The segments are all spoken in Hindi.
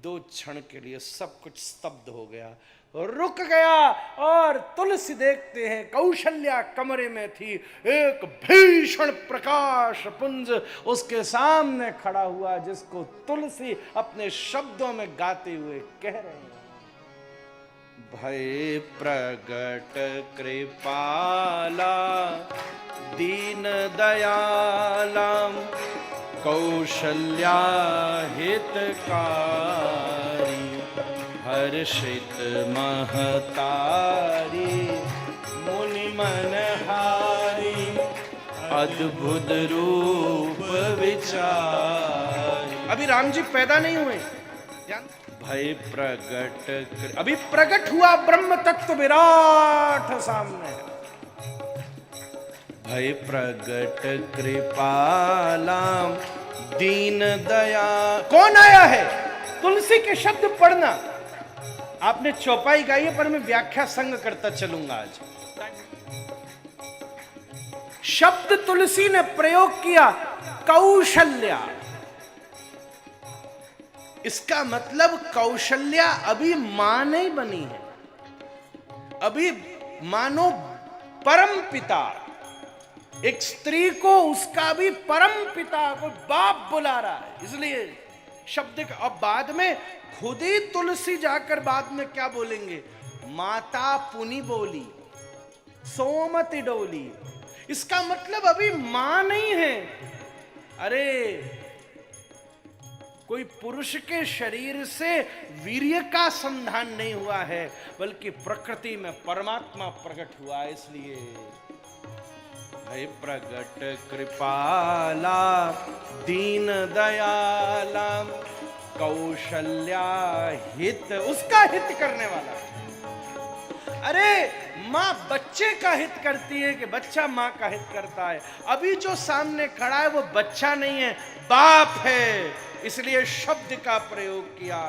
दो क्षण के लिए सब कुछ स्तब्ध हो गया, रुक गया। और तुलसी देखते हैं कौशल्या कमरे में थी, एक भीषण प्रकाश पुंज उसके सामने खड़ा हुआ, जिसको तुलसी अपने शब्दों में गाते हुए कह रहे हैं, भय प्रगट कृपाला दीन दयालम कौशल्या हितकारी हर्षित महतारी मुनि मनहारी अद्भुत रूप विचार। अभी राम जी पैदा नहीं हुए, भय प्रगट, अभी प्रकट हुआ ब्रह्म तत्व विराट सामने। भय प्रगट कृपालाम दीन दया। कौन आया है? तुलसी के शब्द पढ़ना। आपने चौपाई गाई है, पर मैं व्याख्या संग करता चलूंगा आज। शब्द तुलसी ने प्रयोग किया कौशल्या। इसका मतलब कौशल्या अभी मां नहीं बनी है, अभी मानो परम पिता, एक स्त्री को उसका भी परम पिता को बाप बुला रहा है, इसलिए शब्द का। अब बाद में खुद ही तुलसी जाकर बाद में क्या बोलेंगे, माता पुनि बोली सोमति डोली। इसका मतलब अभी मां नहीं है। अरे कोई पुरुष के शरीर से वीर्य का संधान नहीं हुआ है, बल्कि प्रकृति में परमात्मा प्रकट हुआ। इसलिए भय प्रगट कृपाला दीन दयाला कौशल्या हित, उसका हित करने वाला। अरे माँ बच्चे का हित करती है कि बच्चा माँ का हित करता है। अभी जो सामने खड़ा है वो बच्चा नहीं है, बाप है, इसलिए शब्द का प्रयोग किया।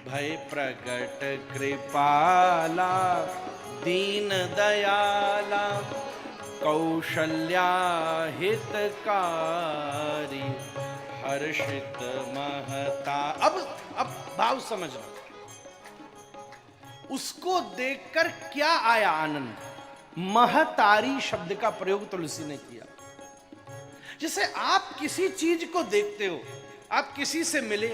भय प्रगट कृपाला दीन दयाला कौशल्या हितकारी हर्षित महता। अब भाव समझना, उसको देखकर क्या आया आनंद। महतारी शब्द का प्रयोग तुलसी ने किया। जैसे आप किसी चीज को देखते हो, आप किसी से मिले,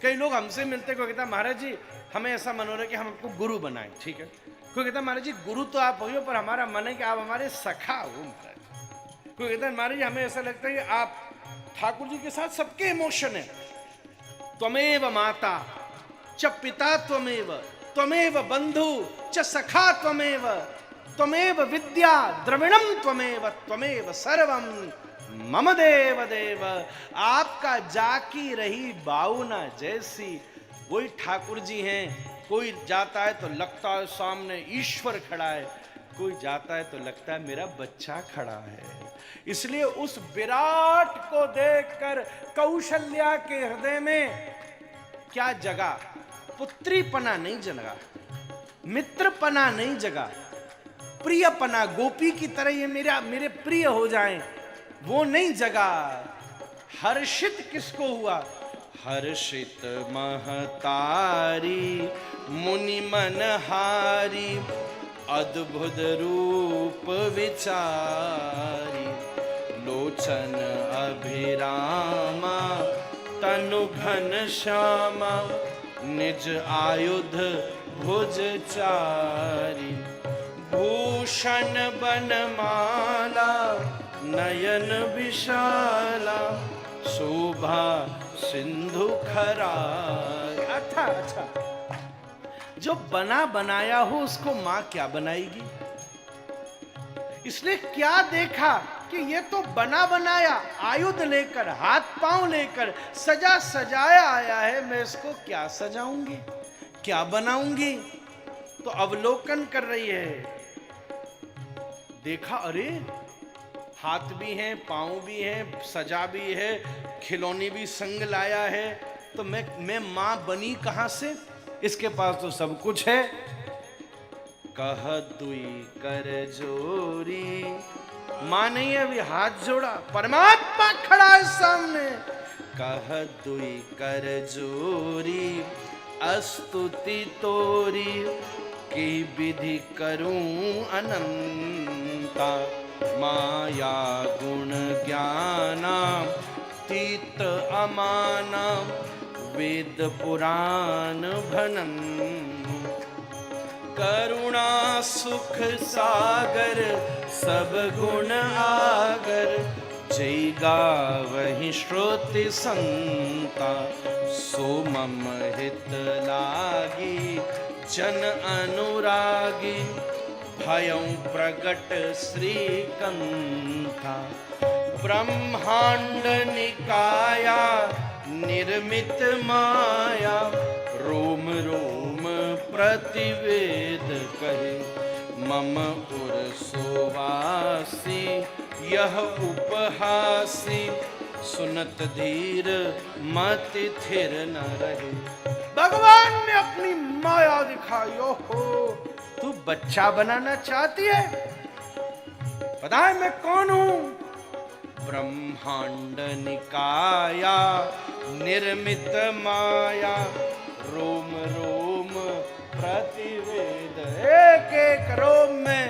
कई लोग हमसे मिलते, कोई कहता है महाराज जी हमें ऐसा मन हो रहा है कि हम आपको गुरु बनाएं, ठीक है। कोई कहता है महाराज जी गुरु तो आप हो, पर हमारा मन है कि आप हमारे सखा हो महाराज। कोई कहता है महाराज जी हमें ऐसा लगता है कि आप ठाकुर जी के साथ सबके इमोशन है। त्वमेव माता च पिता त्वमेव, त्वमेव बंधु च सखा त्वमेव, त्वमेव विद्या द्रविणम त्वमेव, त्वमेव सर्वम मम देव देव। आपका जाकी रही बाउना जैसी वही ठाकुर जी हैं। कोई जाता है तो लगता है सामने ईश्वर खड़ा है, कोई जाता है तो लगता है मेरा बच्चा खड़ा है। इसलिए उस विराट को देखकर कौशल्या के हृदय में क्या जगा, पुत्रीपना नहीं जगा, मित्रपना नहीं जगा, प्रियपना, गोपी की तरह ये मेरे प्रिय हो जाएं, वो नहीं जगा। हर्षित किसको हुआ? हर्षित महतारी मुनि मनहारी अद्भुत रूप विचारी लोचन अभिरामा तनु घन श्यामा निज आयुध भुज चारी भूषण बनमाला नयन विशाला शोभा सिंधु खरा। अच्छा, जो बना बनाया हो उसको मां क्या बनाएगी? इसने क्या देखा कि ये तो बना बनाया आयुध लेकर, हाथ पांव लेकर, सजा सजाया आया है, मैं इसको क्या सजाऊंगी, क्या बनाऊंगी? तो अवलोकन कर रही है। देखा, अरे हाथ भी हैं, पांव भी हैं, सजा भी है, खिलौनी भी संग लाया है, तो मैं मां बनी कहां से? इसके पास तो सब कुछ है। कह दुई कर जोरी, मां नहीं है, अभी हाथ जोड़ा, परमात्मा खड़ा है सामने। कह दुई कर जोरी अस्तुति तोरी की विधि करूं अनंता माया गुण ज्ञाना तीत अमाना वेद पुराण भनन करुणा सुख सागर सब गुण आगर जय गावहि श्रुति संता सो मम हित लागी जन अनुरागी भयं प्रगट श्रीकंथा ब्रह्मांड निकाया निर्मित माया रोम रोम प्रतिवेद कहे मम उर सोवासी यह उपहासी सुनत धीर मति थिर न रहे। भगवान ने अपनी माया दिखाई। हो तू बच्चा बनाना चाहती है? पता है मैं कौन हूं? ब्रह्मांड निकाया निर्मित माया रोम रोम प्रतिवेद। एक एक रोम में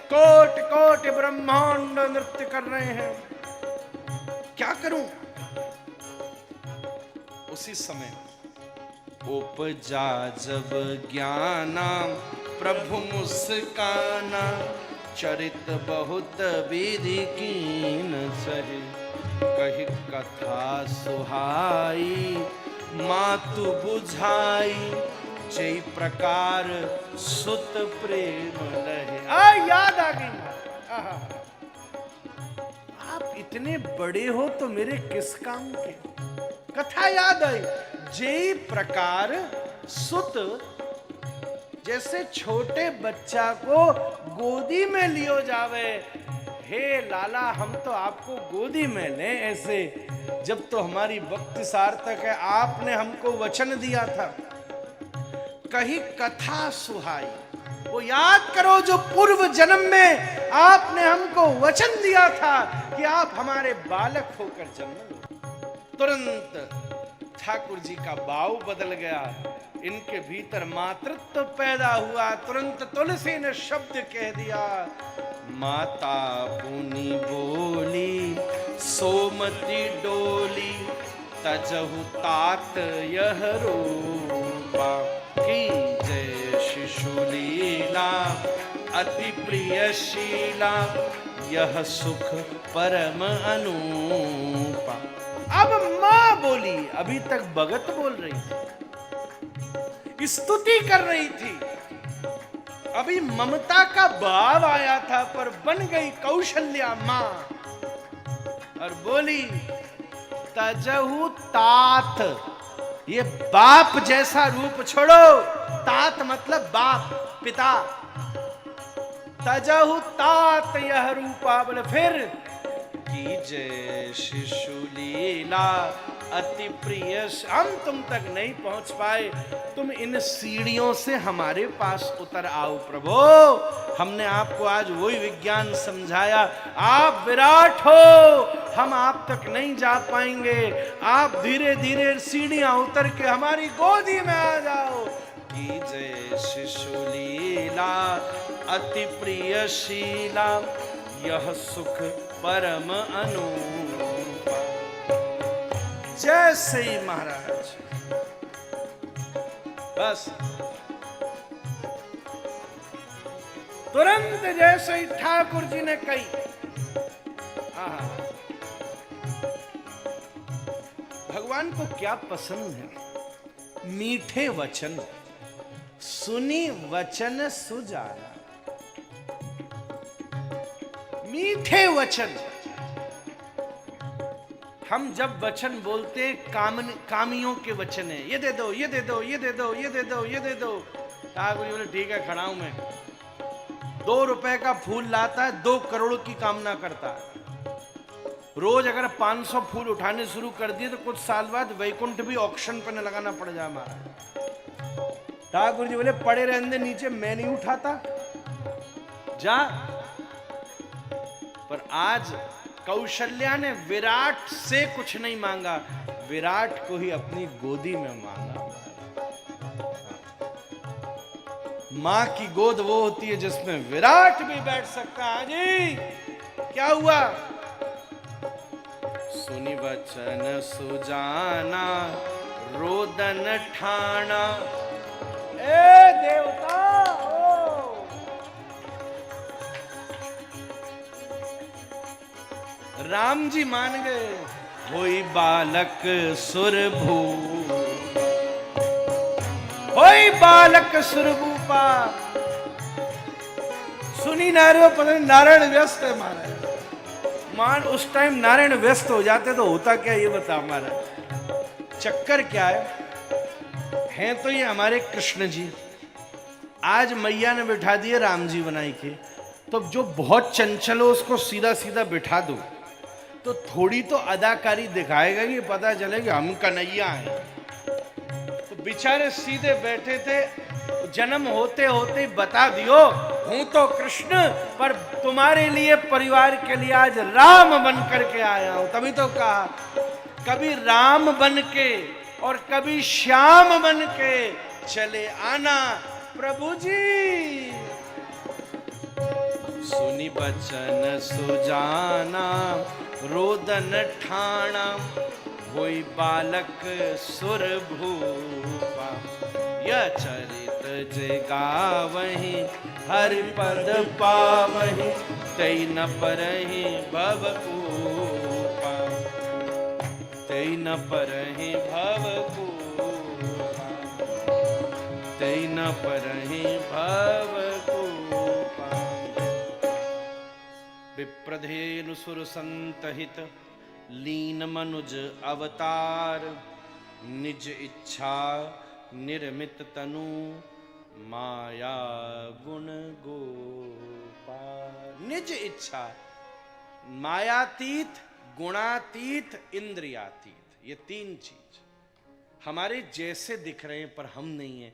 कोट कोट ब्रह्मांड नृत्य कर रहे हैं। क्या करूं? उसी समय उपजा जब ज्ञाना प्रभु मुस्काना चरित बहुत विधि कीन सहे कही कथा सुहाई मातु बुझाई जय प्रकार सुत प्रेम लहे। याद आ गई। आप इतने बड़े हो तो मेरे किस काम के? कथा याद आई। जय प्रकार सुत, जैसे छोटे बच्चा को गोदी में लियो जावे। हे लाला हम तो आपको गोदी में लें ऐसे, जब तो हमारी वक्त सार्थक है। आपने हमको वचन दिया था। कही कथा सुहाई, वो याद करो जो पूर्व जन्म में आपने हमको वचन दिया था कि आप हमारे बालक होकर जन्म। तुरंत ठाकुर जी का भाव बदल गया, इनके भीतर मातृत्व पैदा हुआ। तुरंत तुलसी ने शब्द कह दिया, माता पुनि बोली सोमती डोली तजहु तात यह रूपा की जय शिशु लीला अति प्रिय शीला यह सुख परम अनूपा। अब मां बोली, अभी तक भगत बोल रही थी, स्तुति कर रही थी। अभी ममता का भाव आया था, पर बन गई कौशल्या मां और बोली तजहु तात। ये बाप जैसा रूप छोड़ो, तात मतलब बाप पिता। तजहु तात यह रूपा, बोले फिर की जय शिशु लीला अति प्रिय। हम तुम तक नहीं पहुंच पाए, तुम इन सीढ़ियों से हमारे पास उतर आओ प्रभु। हमने आपको आज वही विज्ञान समझाया। आप विराट हो, हम आप तक नहीं जा पाएंगे। आप धीरे धीरे सीढ़ियां उतर के हमारी गोदी में आ जाओ। की जय शिशु लीला अति प्रिय शीला यह सुख परम अनूपा। जय श्री महाराज। बस तुरंत जैसे ही ठाकुर जी ने कही, भगवान को क्या पसंद है? मीठे वचन। सुनी वचन सुजाना। मीठे वचन। हम जब वचन बोलते कामियों के वचन है, ये दे दो, ये दे दो, ये दे दो, ये दे दो, ये दे दो। ठाकुर जी बोले ठीक है खड़ा हूं मैं। 2 रुपए का फूल लाता है, 2 करोड़ की कामना करता है। रोज अगर 500 फूल उठाने शुरू कर दिए तो कुछ साल बाद वैकुंठ भी ऑक्शन पर न लगाना पड़ जाए हमारा। ठाकुर जी बोले पड़े रहने नीचे, मैं नहीं उठाता, जा। पर आज कौशल्या ने विराट से कुछ नहीं मांगा, विराट को ही अपनी गोदी में माना। मां की गोद वो होती है जिसमें विराट भी बैठ सकता है। जी क्या हुआ? सुनी वचन सुजाना रोदन ठाना। ए देवता ओ! राम जी मान गए। होई बालक सुरभू, होई बालक सुरभूपा। सुनी नारायण, पता नहीं नारायण व्यस्त है महाराज। मान उस टाइम नारायण व्यस्त हो जाते तो होता क्या ये बता हमारा। चक्कर क्या है तो ये हमारे कृष्ण जी। आज मैया ने बिठा दिए राम जी बनाई के, तो जो बहुत चंचल हो उसको सीधा सीधा बिठा दो तो थोड़ी तो अदाकारी दिखाएगा, ये पता चलेगा हम कन्हैया हैं। तो बेचारे सीधे बैठे थे, जन्म होते होते ही बता दियो हूं तो कृष्ण, पर तुम्हारे लिए परिवार के लिए आज राम बन करके आया हूं। तभी तो कहा कभी राम बन के और कभी श्याम बन के चले आना प्रभु जी। सुनी बचन सुजाना रोदन ठाणा, होई बालक सुरभूपा। यह चरित जे गावहि हरि पद पावहि, तै न परहि भवकूपा, तै न परहि भवकूपा, तै न परहि भवकूपा। विप्रधेनु सुर संतहित लीन मनुज अवतार, निज इच्छा निर्मित तनु माया गुण गोपाल। निज इच्छा, मायातीत, गुणातीत, इंद्रियातीत, ये तीन चीज हमारे जैसे दिख रहे हैं पर हम नहीं है।